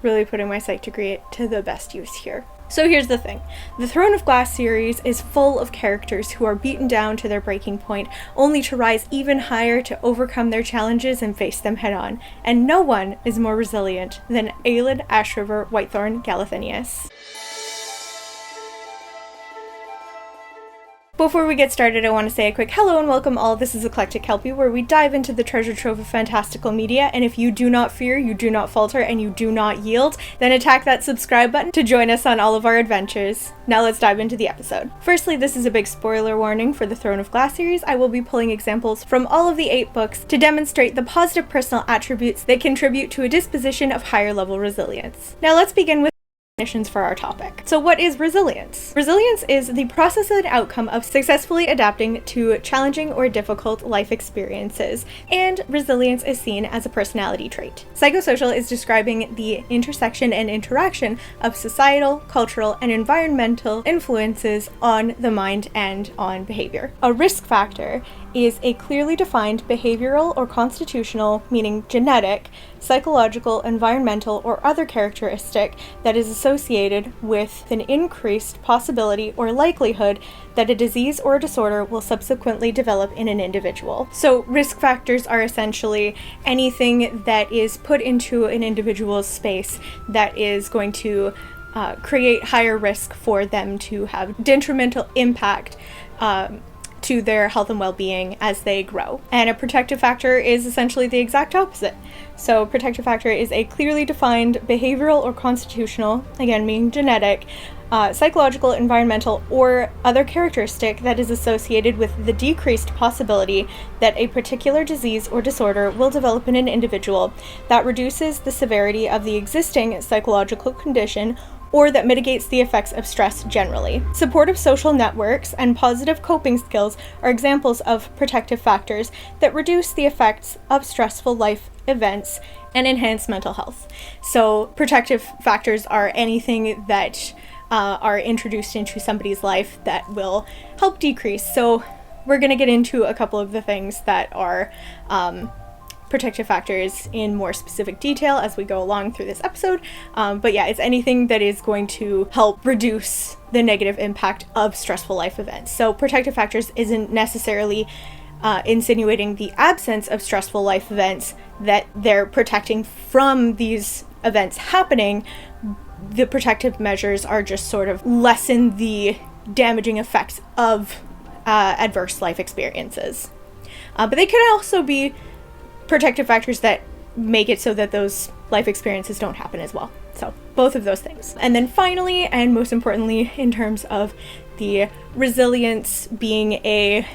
really putting my psych degree to the best use here. So here's the thing. The Throne of Glass series is full of characters who are beaten down to their breaking point, only to rise even higher to overcome their challenges and face them head on. And no one is more resilient than Aelin Ashryver Whitethorn Galathynius. Before we get started, I want to say a quick hello and welcome all. This is Eclectic Kelpie, where we dive into the treasure trove of fantastical media, and if you do not fear, you do not falter, and you do not yield, then attack that subscribe button to join us on all of our adventures. Now let's dive into the episode. Firstly, this is a big spoiler warning for the Throne of Glass series. I will be pulling examples from all of the 8 books to demonstrate the positive personal attributes that contribute to a disposition of higher level resilience. Now let's begin with definitions for our topic. So what is resilience? Resilience is the process and outcome of successfully adapting to challenging or difficult life experiences, and resilience is seen as a personality trait. Psychosocial is describing the intersection and interaction of societal, cultural, and environmental influences on the mind and on behavior. A risk factor is a clearly defined behavioral or constitutional, meaning genetic, psychological, environmental, or other characteristic that is associated with an increased possibility or likelihood that a disease or a disorder will subsequently develop in an individual. So risk factors are essentially anything that is put into an individual's space that is going to create higher risk for them to have detrimental impact to their health and well-being as they grow. And a protective factor is essentially the exact opposite. So protective factor is a clearly defined behavioral or constitutional, again meaning genetic, psychological, environmental, or other characteristic that is associated with the decreased possibility that a particular disease or disorder will develop in an individual that reduces the severity of the existing psychological condition or that mitigates the effects of stress generally. Supportive social networks and positive coping skills are examples of protective factors that reduce the effects of stressful life events and enhance mental health. So protective factors are anything that are introduced into somebody's life that will help decrease. So we're going to get into a couple of the things that are protective factors in more specific detail as we go along through this episode. But yeah, it's anything that is going to help reduce the negative impact of stressful life events. So protective factors isn't necessarily insinuating the absence of stressful life events, that they're protecting from these events happening. The protective measures are just sort of lessen the damaging effects of adverse life experiences. But they could also be protective factors that make it so that those life experiences don't happen as well. So both of those things. And then finally, and most importantly, in terms of the resilience being a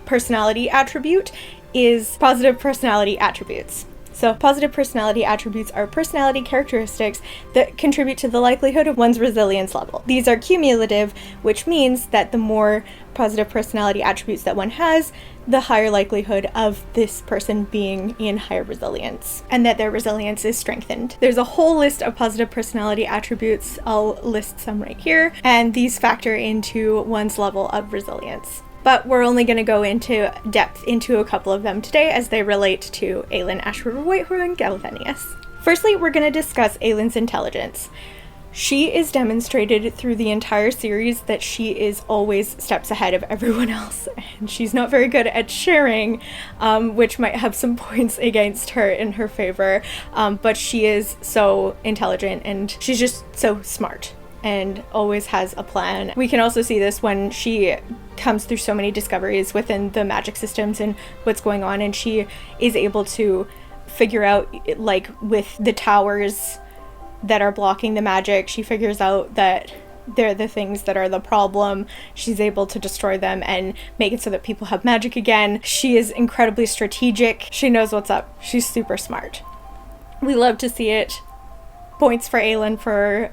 personality attribute, is positive personality attributes. So positive personality attributes are personality characteristics that contribute to the likelihood of one's resilience level. These are cumulative, which means that the more positive personality attributes that one has, the higher likelihood of this person being in higher resilience, and that their resilience is strengthened. There's a whole list of positive personality attributes. I'll list some right here, and these factor into one's level of resilience. But we're only going to go into depth into a couple of them today as they relate to Aelin Ashryver Whitethorn Galathynius. Firstly, we're going to discuss Aelin's intelligence. She is demonstrated through the entire series that she is always steps ahead of everyone else, and she's not very good at sharing, which might have some points against her in her favor, but she is so intelligent and she's just so smart and always has a plan. We can also see this when she comes through so many discoveries within the magic systems and what's going on, and she is able to figure out, like with the towers that are blocking the magic, she figures out that they're the things that are the problem. She's able to destroy them and make it so that people have magic again. She is incredibly strategic. She knows what's up. She's super smart. We love to see it. Points for Aelin for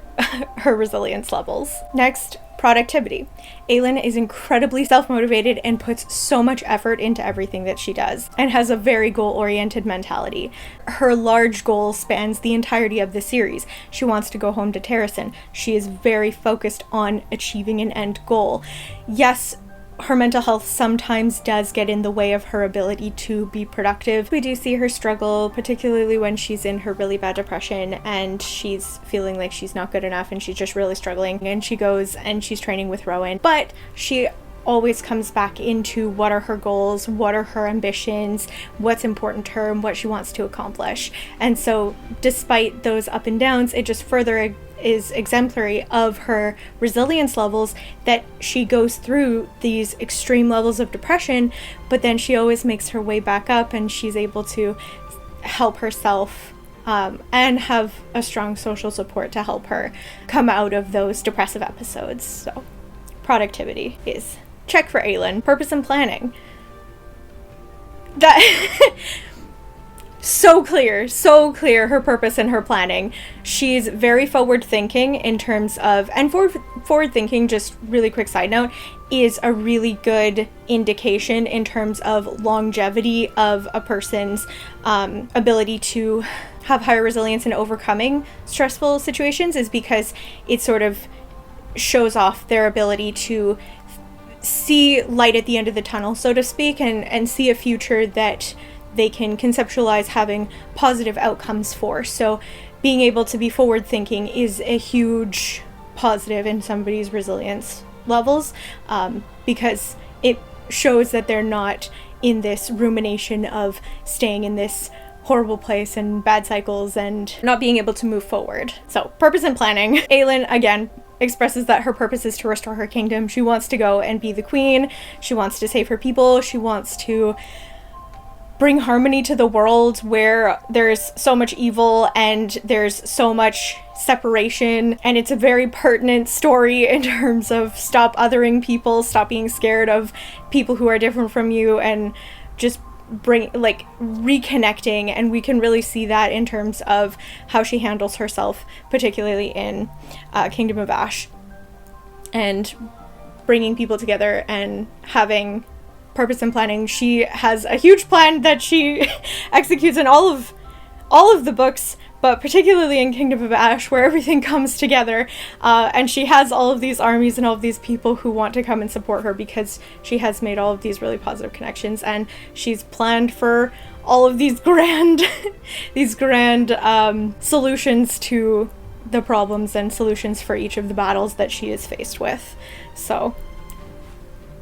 her resilience levels. Next, productivity. Aelin is incredibly self-motivated and puts so much effort into everything that she does, and has a very goal-oriented mentality. Her large goal spans the entirety of the series. She wants to go home to Terrasen. She is very focused on achieving an end goal. Yes, her mental health sometimes does get in the way of her ability to be productive. We do see her struggle, particularly when she's in her really bad depression and she's feeling like she's not good enough and she's just really struggling, and she goes and she's training with Rowan, but she always comes back into what are her goals, what are her ambitions, what's important to her, and what she wants to accomplish. And so despite those up and downs, it just further is exemplary of her resilience levels, that she goes through these extreme levels of depression, but then she always makes her way back up and she's able to help herself and have a strong social support to help her come out of those depressive episodes. So productivity is check for Aelin. Purpose and planning. That so clear, her purpose and her planning. She's very forward thinking in terms of, and forward thinking, just really quick side note, is a really good indication in terms of longevity of a person's ability to have higher resilience in overcoming stressful situations, is because it sort of shows off their ability to see light at the end of the tunnel, so to speak, and see a future that they can conceptualize having positive outcomes for. So being able to be forward thinking is a huge positive in somebody's resilience levels, because it shows that they're not in this rumination of staying in this horrible place and bad cycles and not being able to move forward. So purpose and planning. Aelin, again, expresses that her purpose is to restore her kingdom. She wants to go and be the queen. She wants to save her people. She wants to bring harmony to the world where there's so much evil and there's so much separation. And it's a very pertinent story in terms of stop othering people, stop being scared of people who are different from you, and just reconnecting. And we can really see that in terms of how she handles herself, particularly in Kingdom of Ash, and bringing people together and having purpose and planning. She has a huge plan that she executes in all of the books, but particularly in Kingdom of Ash, where everything comes together, and she has all of these armies and all of these people who want to come and support her because she has made all of these really positive connections, and she's planned for all of these grand solutions to the problems and solutions for each of the battles that she is faced with. So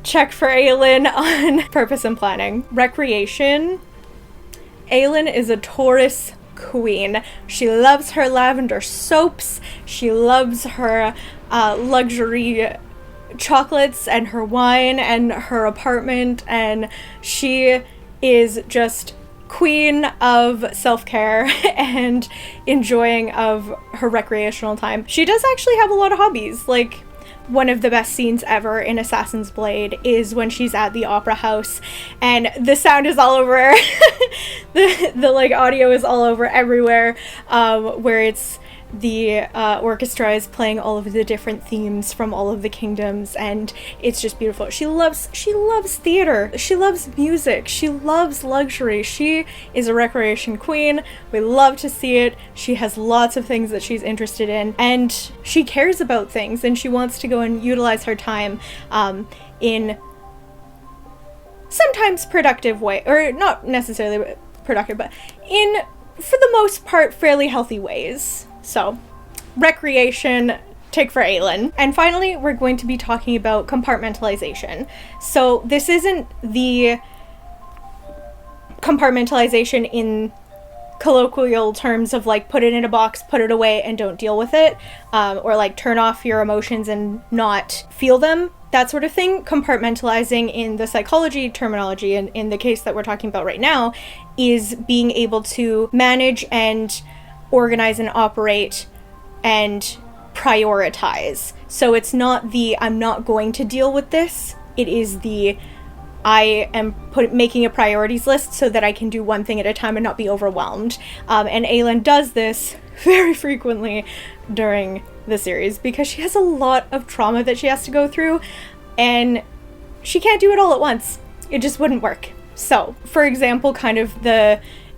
check for Aelin on purpose and planning. Recreation. Aelin is a Taurus queen. She loves her lavender soaps. She loves her luxury chocolates and her wine and her apartment, and she is just queen of self-care and enjoying of her recreational time. She does actually have a lot of hobbies. Like, one of the best scenes ever in Assassin's Blade is when she's at the opera house and the sound is all over the audio is all over everywhere, where it's the orchestra is playing all of the different themes from all of the kingdoms, and it's just beautiful. She loves theater, she loves music, she loves luxury. She is a recreation queen. We love to see it. She has lots of things that she's interested in, and she cares about things, and she wants to go and utilize her time in sometimes productive way, or not necessarily productive, but in, for the most part, fairly healthy ways. So, recreation, tick for Aelin. And finally, we're going to be talking about compartmentalization. So, this isn't the compartmentalization in colloquial terms of like put it in a box, put it away, and don't deal with it, or like turn off your emotions and not feel them, that sort of thing. Compartmentalizing in the psychology terminology, and in the case that we're talking about right now, is being able to manage and organize and operate and prioritize. So it's not the I'm not going to deal with this, it is the I am making a priorities list so that I can do one thing at a time and not be overwhelmed. And Aelin does this very frequently during the series because she has a lot of trauma that she has to go through, and she can't do it all at once. It just wouldn't work. So, for example, kind of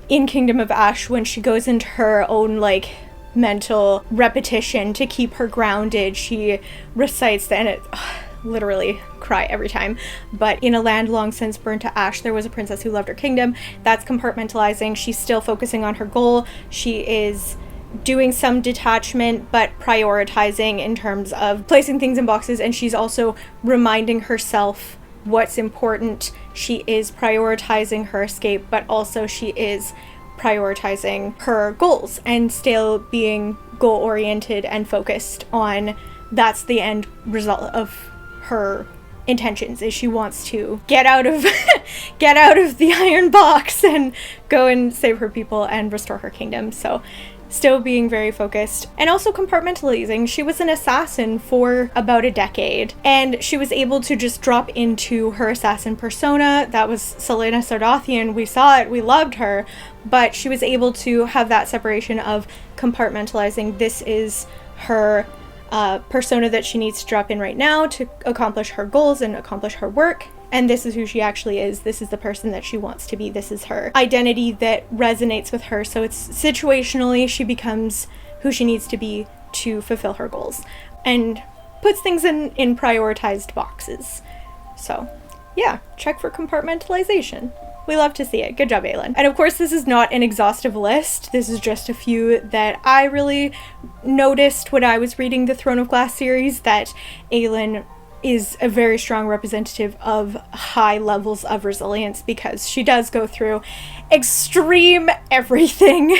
in Kingdom of Ash, when she goes into her own like mental repetition to keep her grounded, she recites literally cry every time. But in a land long since burned to ash, there was a princess who loved her kingdom. That's compartmentalizing. She's still focusing on her goal. She is doing some detachment, but prioritizing in terms of placing things in boxes, and she's also reminding herself what's important. She is prioritizing her escape, but also she is prioritizing her goals and still being goal-oriented and focused on that's the end result of her intentions, is she wants to get out of get out of the iron box and go and save her people and restore her kingdom. So still being very focused and also compartmentalizing. She was an assassin for about a decade, and she was able to just drop into her assassin persona. That was Selena Sardothian. We saw it, we loved her, but she was able to have that separation of compartmentalizing. This is her persona that she needs to drop in right now to accomplish her goals and accomplish her work. And this is who she actually is. This is the person that she wants to be. This is her identity that resonates with her. So it's situationally, she becomes who she needs to be to fulfill her goals and puts things in prioritized boxes. So yeah, check for compartmentalization. We love to see it. Good job, Aelin. And of course, this is not an exhaustive list. This is just a few that I really noticed when I was reading the Throne of Glass series, that Aelin is a very strong representative of high levels of resilience, because she does go through extreme everything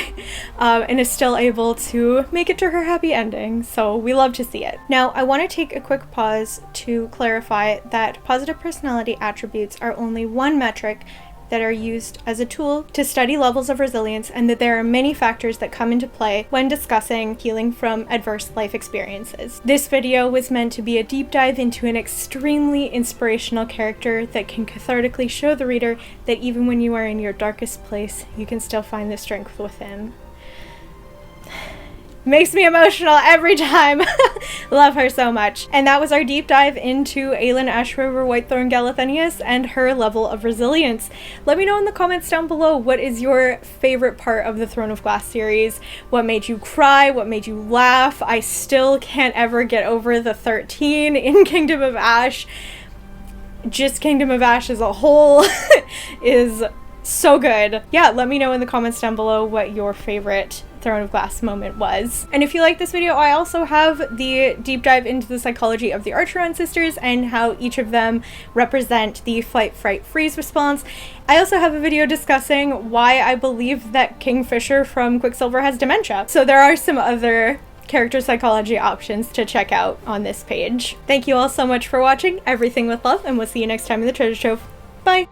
and is still able to make it to her happy ending. So we love to see it. Now, I want to take a quick pause to clarify that positive personality attributes are only one metric that are used as a tool to study levels of resilience, and that there are many factors that come into play when discussing healing from adverse life experiences. This video was meant to be a deep dive into an extremely inspirational character that can cathartically show the reader that even when you are in your darkest place, you can still find the strength within. Makes me emotional every time. Love her so much. And that was our deep dive into Aelin Ashryver Whitethorn Galathynius and her level of resilience. Let me know in the comments down below, what is your favorite part of the Throne of Glass series? What made you cry? What made you laugh? I still can't ever get over the 13 in Kingdom of Ash. Just Kingdom of Ash as a whole is so good. Yeah, let me know in the comments down below what your favorite Throne of Glass moment was. And if you like this video, I also have the deep dive into the psychology of the Archeron sisters and how each of them represent the fight, fright, freeze response. I also have a video discussing why I believe that Kingfisher from Quicksilver has dementia. So there are some other character psychology options to check out on this page. Thank you all so much for watching. Everything with love, and we'll see you next time in the treasure trove. Bye!